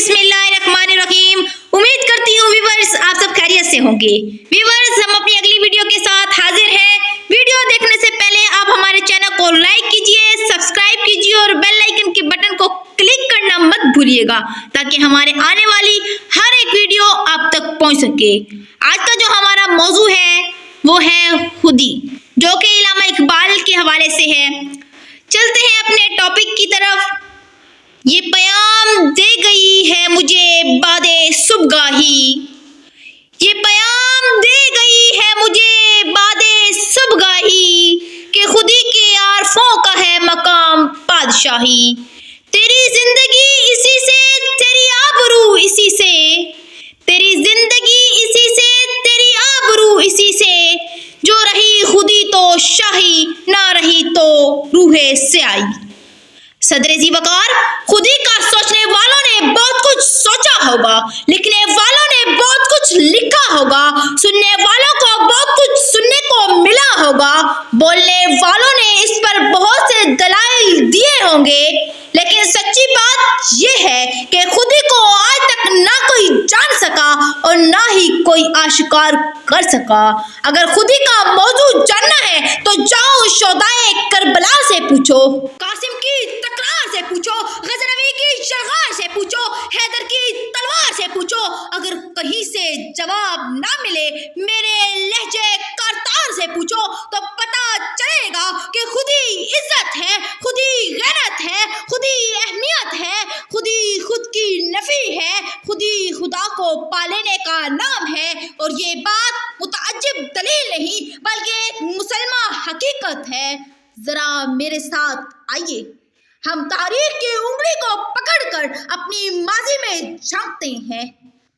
बिस्मिल्लाहिर्रहमानिर्रहीम। उम्मीद करती हूँ व्यूअर्स आप सब खैरियत से होंगे। व्यूअर्स हम अपनी अगली वीडियो के साथ हाजिर हैं। वीडियो देखने से पहले आप हमारे चैनल को लाइक कीजिए, सब्सक्राइब कीजिए और बेल आइकन के बटन को क्लिक करना मत भूलिएगा ताकि हमारे आने वाली हर एक वीडियो आप तक पहुँच सके। आज का जो हमारा मौजू है वो है खुदी, जो कि इल्लामा इकबाल के हवाले से है। चलते हैं अपने टॉपिक की तरफ। ये प्याम दे गई है मुझे बादे सुबगाही, ये प्याम दे गई है मुझे बादे सुबगाही कि खुदी के आरफों का है मकाम पादशाही। तेरी जिंदगी इसी से, तेरी आबरू इसी से, तेरी जिंदगी इसी से, तेरी आबरू इसी से, जो रही खुदी तो शाही, ना रही तो रूहे से आई। सदरे जी वकार, खुदी का सोचने वालों ने बहुत कुछ सोचा होगा, लिखने वालों ने बहुत कुछ लिखा होगा, सुनने वालों को बहुत कुछ सुनने को मिला होगा, बोलने वालों ने इस पर बहुत से दलाइल दिए होंगे, लेकिन सच्ची बात यह है कि खुदी को आज तक ना कोई जान सका और ना ही कोई आशिकार कर सका। अगर खुदी का मौजू जानना है तो जाओ शोदाए करबला से पूछो, कासिम की तकरार से पूछो, गजनवी की शरगार से पूछो, हैदर की तलवार से पूछो। अगर कहीं से जवाब ना मिले मेरे लहजे करतार से पूछो तो पता चलेगा कि खुदी इज्जत है, खुदी गैरत है, खुदी अहमियत है, खुदी खुद की नफी है, खुदी खुदा को पालेने का नाम है। और ये बात मुतअज्जिब दलील नहीं बल्कि एक मुसलमान हकीकत है। जरा मेरे साथ आइए, हम तारीख की उंगली को पकड़कर अपनी माजी में झांकते हैं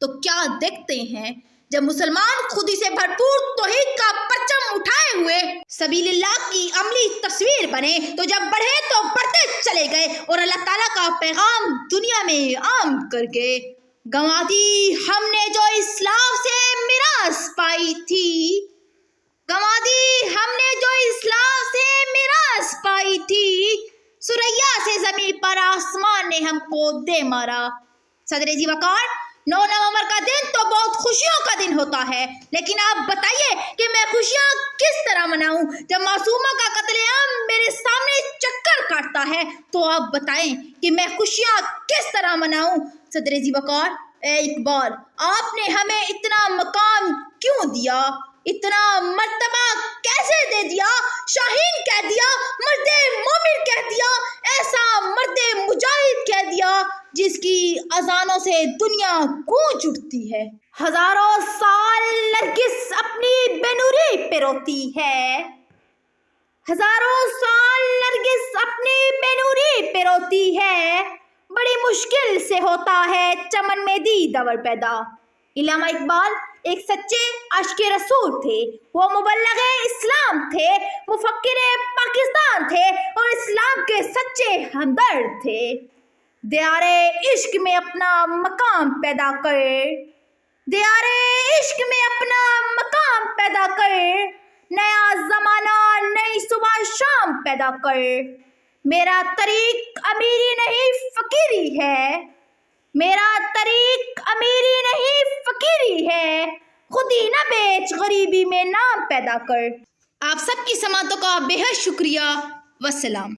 तो क्या देखते हैं। जब मुसलमान खुदी से भरपूर तौहीद का परचम उठाए हुए सबीलिल्लाह की अमली तस्वीर बने तो जब बढ़े तो बढ़ते चले गए और अल्लाह ताला का पैगाम दुनिया में आम कर गए। गंवा दी हमने जो इस्लाम से मिरास पाई थी, गंवा दी हमने जो इस्लाम से मिरास पाई थी, सुरैया से जमीन पर आसमान ने हमको दे मारा। सदरे जी वकार, 9 नवंबर का दिन तो बहुत खुशियों का दिन होता है, लेकिन आप बताइए कि मैं खुशियाँ किस तरह मनाऊं जब मासूमा का कत्लेआम मेरे सामने चक्कर काटता है। तो आप बताएं कि मैं खुशियाँ किस तरह मनाऊं। सदरे जी वकार, ए इकबाल, आपने हमें इतना मकाम क्यों दिया, इतना मर्तबा कैसे दे दिया, शाहीन कह दिया, मर्दे मोमिन कह दिया, ऐसा मर्दे मुजाहिद कह दिया जिसकी अजानों से दुनिया गूंज उठती है। हजारों साल नरगिस अपनी बेनूरी पे रोती है, हजारों साल नरगिस अपनी बेनूरी पे रोती है, बड़ी मुश्किल से होता है चमन में दीदावर पैदा। इल्लामा इकबाल एक सच्चे आशिक़े रसूल थे, वो मुबल्लिग़े इस्लाम थे, मुफक्किरे पाकिस्तान थे और इस्लाम के सच्चे हमदर्द थे। दियारे इश्क में अपना मकाम पैदा करे, दियारे इश्क में अपना मकाम पैदा करे, नया ज़माना नई सुबह शाम पैदा करे। मेरा तरीक अमीरी नहीं फ़कीरी है, मेरा तरीक अमीरी नहीं फ़कीरी है, खुदी न बेच गरीबी में नाम पैदा कर। आप सबकी समातों का बेहद शुक्रिया। वस्सलाम।